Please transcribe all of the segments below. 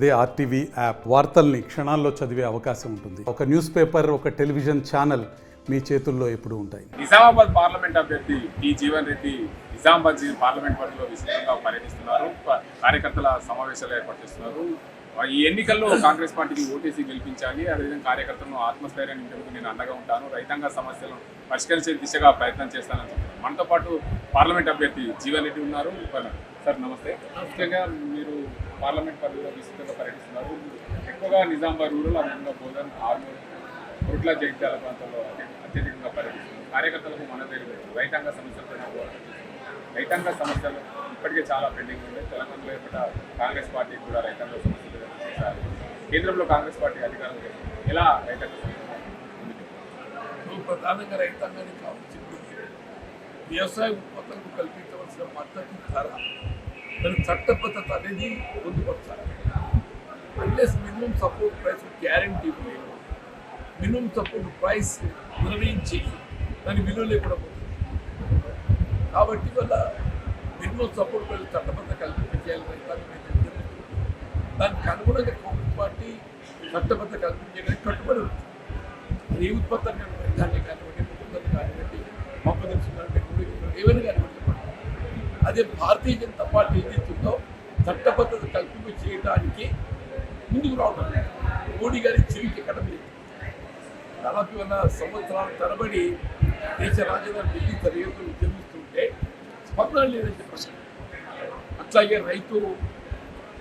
అదే RTV app వార్తల్ని క్షణాల్లో చదివే అవకాశం ఉంటుంది. ఒక న్యూస్ పేపర్, ఒక టెలివిజన్ ఛానల్ మీ చేతుల్లో ఎప్పుడు ఉంటాయి. నిజామాబాద్ పార్లమెంట్ అభ్యర్థి టి జీవన్ రెడ్డి నిజామాబాద్ పార్లమెంట్ పరిధిలో విస్తృతంగా పర్యటిస్తున్నారు. కార్యకర్తల సమావేశాలు ఏర్పాటు చేస్తున్నారు. ఈ ఎన్నికల్లో కాంగ్రెస్ పార్టీకి ఓటేసి గెలిపించాలి, అదేవిధంగా కార్యకర్తలను ఆత్మస్థైర్యాన్ని నింపేందుకు నేను అండగా ఉంటాను, రైతాంగ సమస్యలను పరిష్కరించే దిశగా ప్రయత్నం చేస్తానని చెప్తున్నారు. మనతో పాటు పార్లమెంట్ అభ్యర్థి జీవన్ రెడ్డి ఉన్నారు. సార్ నమస్తే. ముఖ్యంగా మీరు పార్లమెంట్ పరిధిలో విస్తృతంగా పర్యటిస్తున్నారు. ఎక్కువగా నిజామాబాద్ రూరల్, అదేవిధంగా బోధన్, ఆర్మూర్, కుట్ల, జగిత్యాల ప్రాంతాల్లో అత్యధికంగా పర్యటిస్తున్నారు. కార్యకర్తలకు మనదే రైతాంగ సమస్యలపైన పోరాటం చేస్తున్నారు. రైతాంగ సమస్యలు ఇప్పటికే చాలా పెండింగ్ ఉన్నాయి. తెలంగాణలో ఏర్పడ్డ కాంగ్రెస్ పార్టీ కూడా రైతాంగ సమస్యలు చేశారు. కేంద్రంలో కాంగ్రెస్ పార్టీ అధికారంలో ఎలా రైతాంగ సమస్యలు ప్రధానంగా రైతాంగానికి కావాల్సింది వ్యవసాయ ఉత్పత్తులకు కల్పించవలసిన మద్దతు ధర, దాని చట్టబద్ధత అనేది పొందుపరచాలి. Unless minimum support price guarantee లేదు, మినిమం సపోర్ట్ ప్రైస్ నిర్ణయించి దాని విలువ లేకుండా పోతుంది. కాబట్టి వల్ల మినిమం సపోర్ట్ ప్రైస్ చట్టబద్ధ కల్పించేయాలి రైతాంగం. దానికి అనుగుణంగా కాంగ్రెస్ పార్టీ చట్టబద్ధ కల్పించడానికి కట్టుబడి ఉంది. అది ఏ ఉత్పత్తులు కానివ్వండి, ధాన్యం కానివ్వండి, ముఖ్యమంత్రి కానివ్వండి, మొక్కదర్శనం కానివ్వండి, ఏమైనా కానివ్వండి. అదే భారతీయ జనతా పార్టీ ఏదైతుందో చట్టబద్ధత కల్పింపు చేయడానికి ముందుకు రావడం మోడీ గారి చెవికి ఎక్కడ లేదు. 40 సంవత్సరాల తరబడి దేశ రాజధాని ఢిల్లీ సరిహద్దులు ఉద్యమిస్తుంటే స్పందన లేదని చెప్పారు. అట్లాగే రైతు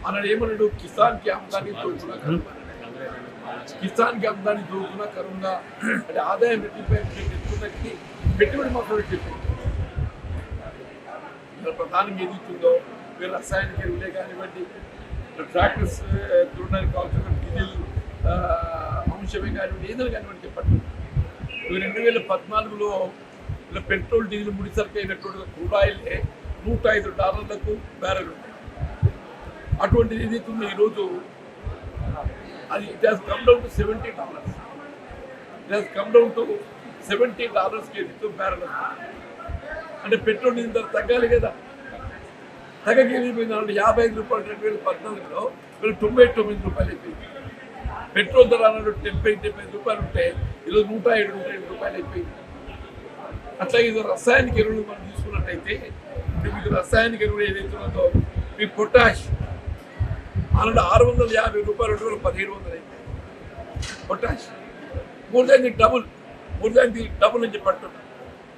అన్నాడు ఏమన్నాడు, కిసాన్కి ఆమ్దాని దోచుకున్నా కరువుగా, కిసాన్కి ఆమ్దాని దోచుకున్నా కరువుగా అంటే ఆదాయం రెట్టింపేట్టుకున్నకి పెట్టుబడి మాత్రం చెప్పింది. ప్రధానంగా ఏదైతుందో మీరు రసాయనిక ఎరువులే కానివ్వండి, ట్రాక్టర్స్ చూడడానికి కావాల్సిన డీజిల్ అంశమే కానివ్వండి, ఏదైనా కానివ్వండి చెప్పండి. 2014లో ఇలా పెట్రోల్, డీజిల్ ముడిసరికి అయినటువంటి క్రూడ్ ఆయిలే $105 బ్యారెల్ ఉంటాయి. అటువంటిది ఏదైతుందో ఈరోజు అది it has come down to $70. It has come down to $70 ఏదైతే బ్యారెల్ వస్తుంది. అంటే పెట్రోల్ డీజిల్ ధర తగ్గాలి కదా, తగ్గకి ఏమైపోయింది అంటే $55 2014లో $99 అయిపోయింది. పెట్రోల్ ధర అన్నాడు $75 ఉంటే ఈరోజు $107 అయిపోయింది. అట్లాగే ఇది రసాయనిక ఎరువులు మనం తీసుకున్నట్టయితే మీకు రసాయనిక ఎరువులు ఏదైతే ఉన్నదో మీ పొటాష్ అన్నాడు $650 2017 అయిపోయింది. Potash more than the double అని చెప్పంటున్నాను.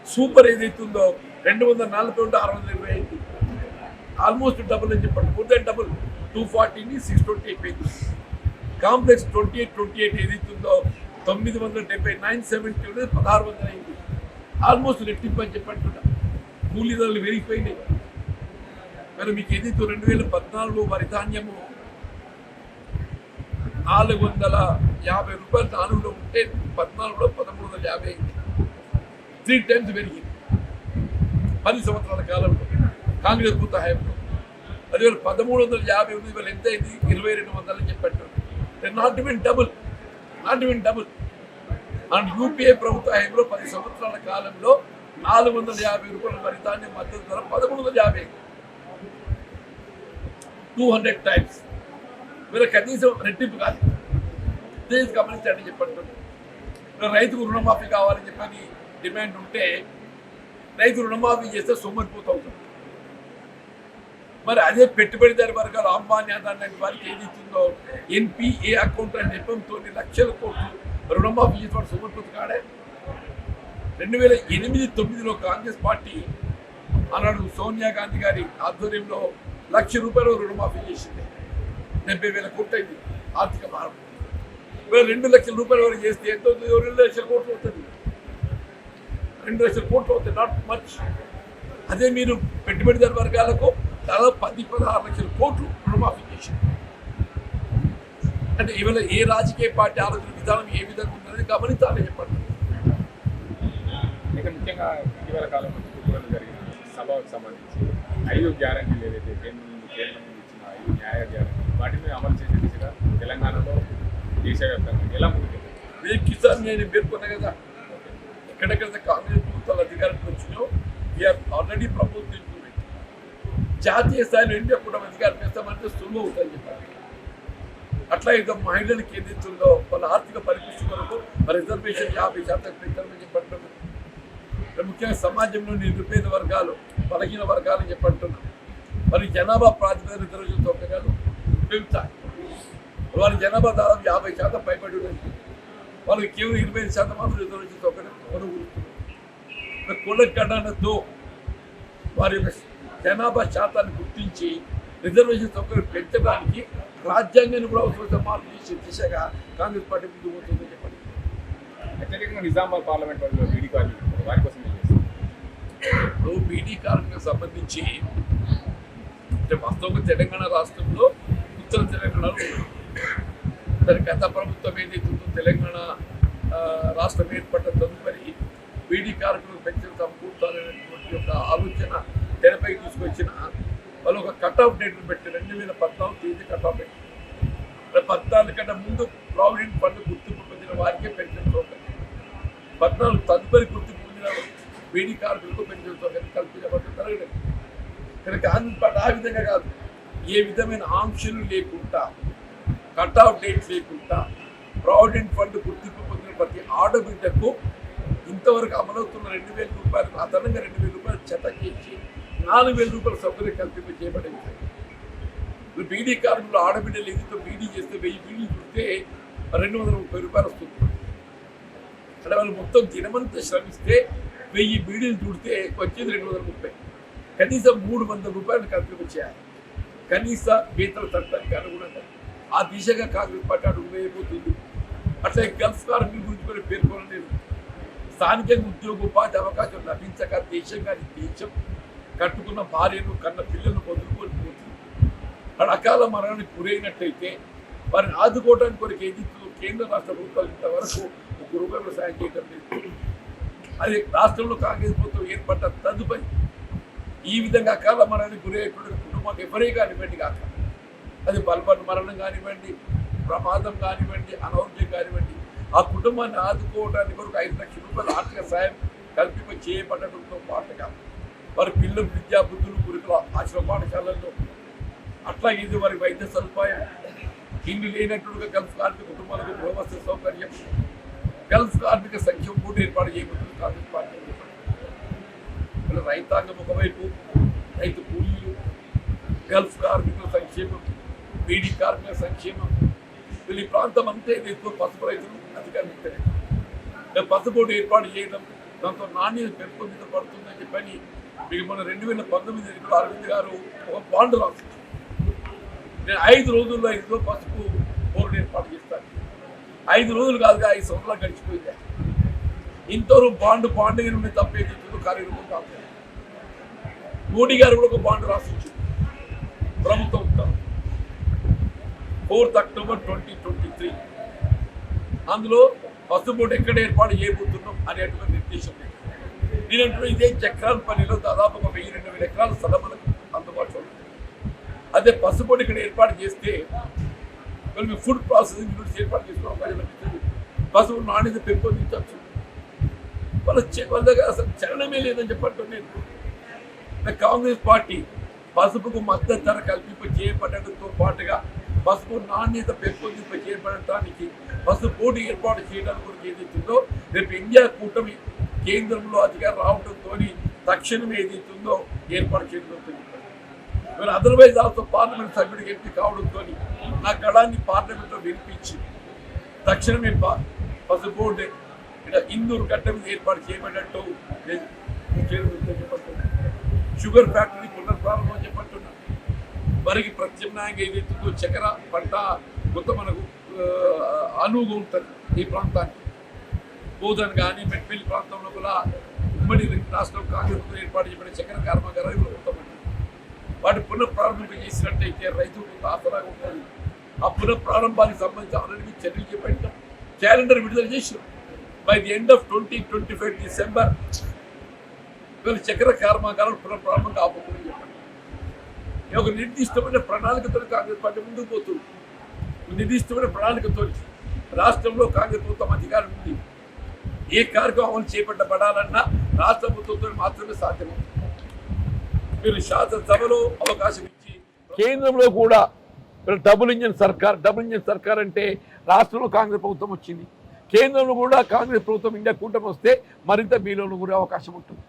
సూపర్ ఏదైతుందో 240 ఉంటే 620 అయింది. ఆల్మోస్ట్ డబుల్ అని చెప్పండి, మోర్ దాన్ డబుల్. 240ని 620 అయిపోయింది. కాంప్లెక్స్ 28 ఏదైతుందో 970 970 ఉండేది 1600 అయింది. ఆల్మోస్ట్ రెట్టింపు అని చెప్పంటున్నా. కూలీ ధరలు పెరిగిపోయినాయి. మరి మీకు ఏదైతే 2014లో వరి ధాన్యము $450 నాలుగులో ఉంటే 14లో 1350 అయింది. 3 times పెరిగింది 10 సంవత్సరాల కాలంలో కాంగ్రెస్ ప్రభుత్వ హయాంలో. అదే 1350 ఉంది, ఇవాళ ఎంత అయింది? 2200 అని చెప్పారు. Not even double. And UPA ప్రభుత్వ హయాంలో 10 సంవత్సరాల కాలంలో $450 వరి ధాన్యం మద్దతు ధర 1350, 200 times. వీళ్ళ కనీసం రెట్టింపు కాదు. దేశ గమనించండి చెప్పండి. రైతుకు రుణమాఫీ కావాలని చెప్పని డిమాండ్ ఉంటే రైతు రుణమాఫీ చేస్తే సొమ్మరిపోతూ ఉంటుంది. మరి అదే పెట్టుబడిదారి వర్గాలు, అంబానీ అదాని వారికి ఏదైతుందో ఎన్పిఏ అకౌంట్ అని నెపంతో లక్షల కోట్లు రుణమాఫీ చేసేవాడు సొమ్మరిపోతు కాడే. 2008-9లో కాంగ్రెస్ పార్టీ అన్నాడు సోనియా గాంధీ గారి ఆధ్వర్యంలో ₹1,00,000 రుణమాఫీ చేసింది. 70,000 కోట్లు అయింది ఆర్థిక భారం. 2 లక్షల రూపాయల వరకు చేస్తే ఎంత అవుతుంది? 2 లక్షల కోట్లు అవుతుంది. 2 లక్షల కోట్లు అవుతాయి, నాట్ మచ్. అదే మీరు పెట్టుబడిదారు వర్గాలకు దాదాపు 10-16 లక్షల కోట్లు రుణమాఫీ చేసింది. అంటే ఇవాళ ఏ రాజకీయ పార్టీ ఆలోచన విధానం ఏ విధంగా ఉందనేది గమనించాలని చెప్పండి. ఇక ముఖ్యంగా ఇటీవల కాలంలో జరిగిన సభకు సంబంధించి 5 గ్యారంటీలు ఏదైతే కేంద్రం ఇచ్చిన 5 న్యాయ గ్యారంటీలు వాటిని అమలు చేసే దిశగా తెలంగాణలో దేశవ్యాప్తంగా ఎలా ముందుకెళ్ళారు? కిసాన్ నేను పేర్కొన్నా కదా, ఎక్కడెక్కడ కాంగ్రెస్ ప్రభుత్వాలు అధికారంలో వచ్చినాయో వీఆర్ ఆల్రెడీ ప్రపోజ్ ఇంప్లిమెంట్. జాతీయ స్థాయిలో ఇండియా కూడా అధికారం చేస్తామంటే సులువు అవుతుందని చెప్పారు. అట్లా ఇక మహిళలకు ఏదైతుందో వాళ్ళ ఆర్థిక పరిపుష్టి కొరకు రిజర్వేషన్ 50% పెంచాలని చెప్పంటున్నాం. ముఖ్యంగా సమాజంలో నిరుపేద వర్గాలు, బలహీన వర్గాలు చెప్పంటున్నాం. మరి జనాభా ప్రాతిపదికన రిజర్వేషన్ సౌకర్యాలు పెంచుతాయి. వాళ్ళ జనాభా దాదాపు 50% పైబడి ఉంది. వాళ్ళకి కేవలం 25% మాత్రం రిజర్వేషన్ సౌకర్యం కొనుగోలుతున్నారు. కుల గణనతో వారి యొక్క జనాభా శాతాన్ని గుర్తించి రిజర్వేషన్ సౌకర్యం పెంచడానికి రాజ్యాంగాన్ని కూడా అవసరమైన మార్పు చేసే దిశగా కాంగ్రెస్ పార్టీ ముందుకు పోతుందని చెప్పండి. అత్యధికంగా నిజామాబాద్ పార్లమెంట్ పరిధిలో బీడీ కార్మికులు వారి కోసం ఏం చేస్తారు? బీడీ కార్మికులకు సంబంధించి అంటే వాస్తవంగా తెలంగాణ రాష్ట్రంలో ఉత్తర తెలంగాణలో దాని గత ప్రభుత్వం ఏదైతుందో తెలంగాణ రాష్ట్రం ఏర్పడ్డ తదుపరి బీడీ కార్మికులకు పెన్షన్ సమకూర్చాలనేటువంటి ఒక ఆలోచన తెరపై తీసుకొచ్చిన వాళ్ళు ఒక కట్ ఆఫ్ డేట్ను పెట్టి 2014 తేదీ కట్ ఆఫ్ డేట్. 14 కన్నా ముందు ప్రావిడెంట్ ఫండ్ గుర్తింపు పొందిన వారికే పెన్షన్ సౌకర్యం, 14 తదుపరి గుర్తింపు పొందిన బీడీ కార్మికులకు పెన్షన్ సౌకర్యం కల్పించబడడం జరగలేదు. కానీ కాంగ్రెస్ పార్టీ ఆ విధంగా కాదు, ఏ విధమైన ఆంక్షలు లేకుండా, కట్ ఆఫ్ డేట్ లేకుండా ప్రావిడెంట్ ఫండ్ గుర్తింపు పొందిన ప్రతి ఆడబిడ్డకు ఇంతవరకు అమలవుతున్న 2,000 రూపాయలు అదనంగా 2,000 రూపాయలు చెత్త చేసి 4,000 రూపాయల సౌకర్యం కల్పింప చేయబడింది. బీడీ కార్మికులు ఆడబిడ్డలు ఏదైతే బీడీ చేస్తే 1000 బీడీలు చూస్తే 230 రూపాయలు వస్తుంది. అంటే వాళ్ళు మొత్తం దినమంతా శ్రమిస్తే 1000 బీడీలు చూడితే వచ్చేది 230. కనీసం 300 రూపాయలు కల్పింప చేయాలి. కనీస వేతన చట్టానికి అనుగుణంగా ఆ దిశగా కాంగ్రెస్ పార్టీ అడుగు వేయబోతుంది. అట్లా గల్ఫ్ కార్మికుల గురించి కూడా పేర్కొనలేదు. స్థానికంగా ఉద్యోగ ఉపాధి అవకాశం లభించక దేశం కట్టుకున్న భార్యను కన్న పిల్లలను వదులుకొని పోతుంది. అక్కడ అకాల మరణానికి గురైనట్లయితే వారిని ఆదుకోవడానికి కొరకు ఏదైతుందో కేంద్ర రాష్ట్ర ప్రభుత్వాలు ఇంతవరకు ₹1 సాయం చేయడం లేదు. అది రాష్ట్రంలో కాంగ్రెస్ ప్రభుత్వం ఏర్పడ్డ తదుపరి ఈ విధంగా అకాల మరణానికి గురయ్యేటువంటి కుటుంబానికి ఎవరే కానివ్వండి కాక, అది బలవన్ మరణం కానివ్వండి, ప్రమాదం కానివ్వండి, అనారోగ్యం కానివ్వండి, ఆ కుటుంబాన్ని ఆదుకోవడానికి కొరకు 5 లక్షల రూపాయల ఆర్థిక సాయం కల్పింప చేయబడటంతో పాటుగా వారి పిల్లలు విద్యా బుద్ధులు గురుకుల ఆశ్రమ పాఠశాలల్లో అట్లా ఇది వారి వైద్య సదుపాయం, ఇల్లు లేనట్టుగా గల్ఫ్ కార్మిక కుటుంబాలకు గృహవసతి సౌకర్యం, గల్ఫ్ కార్మిక సంక్షేమ బోర్డు ఏర్పాటు చేయబడుతుంది కాంగ్రెస్ పార్టీ. రైతాంగం ఒకవైపు, రైతు కూలీలు, గల్ఫ్ కార్మికుల సంక్షేమం, బీడీ కార్మికుల సంక్షేమం, వీళ్ళు ఈ ప్రాంతం అంతా ఎక్కువ పసుపు రైతులు అధికారులు పసుబోర్డు ఏర్పాటు చేయడం, దాంతో నాణ్యత పెంపొందించబడుతుందని చెప్పని మీకు మన 2019 అరవింద్ గారు ఒక బాండ్ రాసి నేను 5 రోజుల్లో పసుపు బోర్డు ఏర్పాటు చేస్తాను. 5 రోజులు కాదుగా 5 సంవత్సరాలు గడిచిపోయింది. ఇంతవరకు బాండ్ నుండి తప్పేది కార్యక్రమం కాదు. మోడీ గారు కూడా ఒక బాండ్ రాసించారు ప్రభుత్వం ఉత్తరం 4 అక్టోబర్ 2023. అందులో పసుపు బోర్డు ఎక్కడ ఏర్పాటు చేయబోతున్నాం అనేటువంటి నిర్దేశం లేదు. నేనంటున్నా ఇదే చక్రాలపల్లిలో దాదాపు 1,000-2,000 ఎకరాల స్థలం మనకు అందుబాటులో ఉంది. అదే పసుపు బోర్డు ఇక్కడ ఏర్పాటు చేస్తే మేము ఫుడ్ ప్రాసెసింగ్ యూనిట్స్ ఏర్పాటు చేసుకున్నాం. పసుపు నాణ్యత పెంపొందించవచ్చు. వాళ్ళ దగ్గర అసలు చలనమే లేదని చెప్పట్టు నేను కాంగ్రెస్ పార్టీ పసుపుకు మద్దతు ధర కల్పింప చేయబడటంతో పాటుగా పసుపు నాణ్యత పెంపొందింప చేయబడటానికి పసుపు బోర్డు ఏర్పాటు చేయడానికి ఏదైతుందో రేపు ఇండియా కూటమి కేంద్రంలో అధికారం రావడంతో తక్షణం ఏదైతుందో ఏర్పాటు చేయడం. మరి అదర్వైజ్ ఆల్సో పార్లమెంట్ సభ్యుడికి ఎంపీ కావడంతో నా గళాన్ని పార్లమెంట్లో వినిపించి తక్షణమే పసుపు బోర్డు ఇందూరు గడ్డ మీద ఏర్పాటు చేయబడినట్టు చెప్పంటున్నా. Sugar factory పునఃప్రారంభం చెప్పంటున్నా. వరికి ప్రత్యామ్నాయంగా ఏదైతుందో చక్కెర పంట కొంత మనకు అనువుగా ఉంటుంది. ఈ ప్రాంతానికి బోధన్ కానీ మెట్పల్లి ప్రాంతంలో కూడా ఉమ్మడి రాష్ట్రం కాంగ్రెస్ ఏర్పాటు చేయబడిన చక్కెర కర్మాగారాలు ఉంటామండి. వాటి పునఃప్రారంభం చేసినట్టయితే రైతులకు ఆసరాగా ఉంటుంది. ఆ పునఃప్రారంభానికి సంబంధించి ఆల్రెడీ చర్యలు చేపట్టాం, క్యాలెండర్ విడుదల చేసినాం. By the end of 2025 December వీళ్ళు చక్కెర కర్మాగారాలు పునఃప్రారంభం కాబోతుందని చెప్పండి. ఒక నిర్దిష్టమైన ప్రణాళికతో కాంగ్రెస్ పార్టీ ముందుకు పోతుంది. నిర్దిష్టమైన ప్రణాళికతో రాష్ట్రంలో కాంగ్రెస్ ప్రభుత్వం అధికారం ఉంది. ఏ కార్యక్రమం అమలు చేపట్టబడాలన్నా రాష్ట్ర ప్రభుత్వంతో మాత్రమే సాధ్యమవుతుంది. మీరు శాసనసభలో అవకాశం ఇచ్చి కేంద్రంలో కూడా డబుల్ ఇంజన్ సర్కార్ అంటే రాష్ట్రంలో కాంగ్రెస్ ప్రభుత్వం వచ్చింది, కేంద్రంలో కూడా కాంగ్రెస్ ప్రభుత్వం ఇండియా కూటమి వస్తే మరింత మీలోనూ కూడా అవకాశం ఉంటుంది.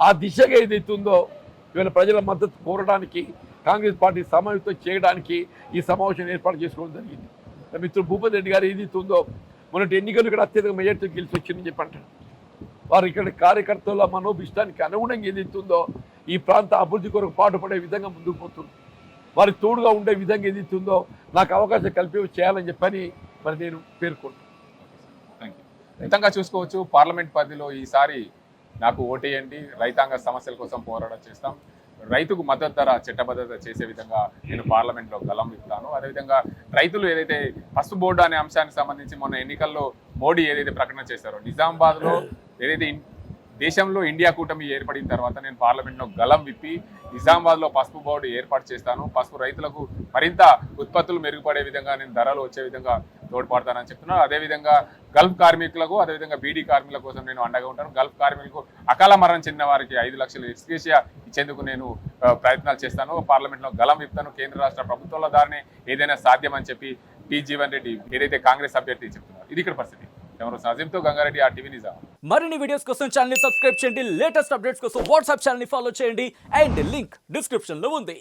ఆ దిశగా ఏదైతుందో ఇవాళ ప్రజల మద్దతు కోరడానికి కాంగ్రెస్ పార్టీ సమావేశం చేయడానికి ఈ సమావేశం ఏర్పాటు చేసుకోవడం జరిగింది. మిత్రుడు భూపతి రెడ్డి గారు ఏదైతుందో మొన్నటి ఎన్నికలు ఇక్కడ అత్యధిక మెజార్టీతో గెలిచి వచ్చిందని చెప్పి అంటారు. వారు ఇక్కడ కార్యకర్తల మనోభిష్టానికి అనుగుణంగా ఏదైతుందో ఈ ప్రాంత అభివృద్ధి కొరకు పాటుపడే విధంగా ముందుకు పోతుంది. వారికి తోడుగా ఉండే విధంగా ఏదైతుందో నాకు అవకాశం కల్పి చేయాలని చెప్పని మరి నేను పేర్కొంటాను. Thank you. ఖచ్చితంగా చూసుకోవచ్చు, పార్లమెంట్ పరిధిలో ఈసారి నాకు ఓటేయండి, రైతాంగ సమస్యల కోసం పోరాటం చేస్తాం, రైతుకు మద్దతు ధర చట్టబద్ధత చేసే విధంగా నేను పార్లమెంట్లో గలం విప్పుతాను. అదేవిధంగా రైతులు ఏదైతే పసుపు బోర్డు అనే అంశానికి సంబంధించి మొన్న ఎన్నికల్లో మోడీ ఏదైతే ప్రకటన చేశారో, నిజామాబాద్లో ఏదైతే దేశంలో ఇండియా కూటమి ఏర్పడిన తర్వాత నేను పార్లమెంట్లో గలం విప్పి నిజామాబాద్లో పసుపు బోర్డు ఏర్పాటు చేస్తాను, పసుపు రైతులకు మరింత ఉత్పత్తులు మెరుగుపడే విధంగా నేను ధరలు వచ్చే విధంగా తోడ్పడతానని చెప్తున్నాను. అదేవిధంగా గల్ఫ్ కార్మికులకు, అదేవిధంగా బీడీ కార్మికుల కోసం నేను అండగా ఉంటాను. గల్ఫ్ కార్మికులకు అకాల మరణం చెందిన వారికి 5 లక్షలు ఎక్స్గ్రేషియా ఇచ్చేందుకు నేను ప్రయత్నాలు చేస్తాను, పార్లమెంట్లో గలం విప్పుతాను. కేంద్ర రాష్ట్ర ప్రభుత్వాల ద్వారానే ఏదైనా సాధ్యమని చెప్పి టి జీవన్ రెడ్డి ఏదైతే కాంగ్రెస్ అభ్యర్థి చెప్తున్నారు. ఇది ఇక్కడ పరిస్థితి. ఎవరు సజీంతో గంగారెడ్డి, RTV నిజాం. మరిన్ని వీడియోస్ కోసం ఛానల్ ని సబ్స్క్రైబ్ చేయండి, లేటెస్ట్ అప్డేట్స్ కోసం వాట్సాప్ ఛానల్ ని ఫాలో చేయండి అండ్ లింక్ డిస్క్రిప్షన్ లో ఉంది.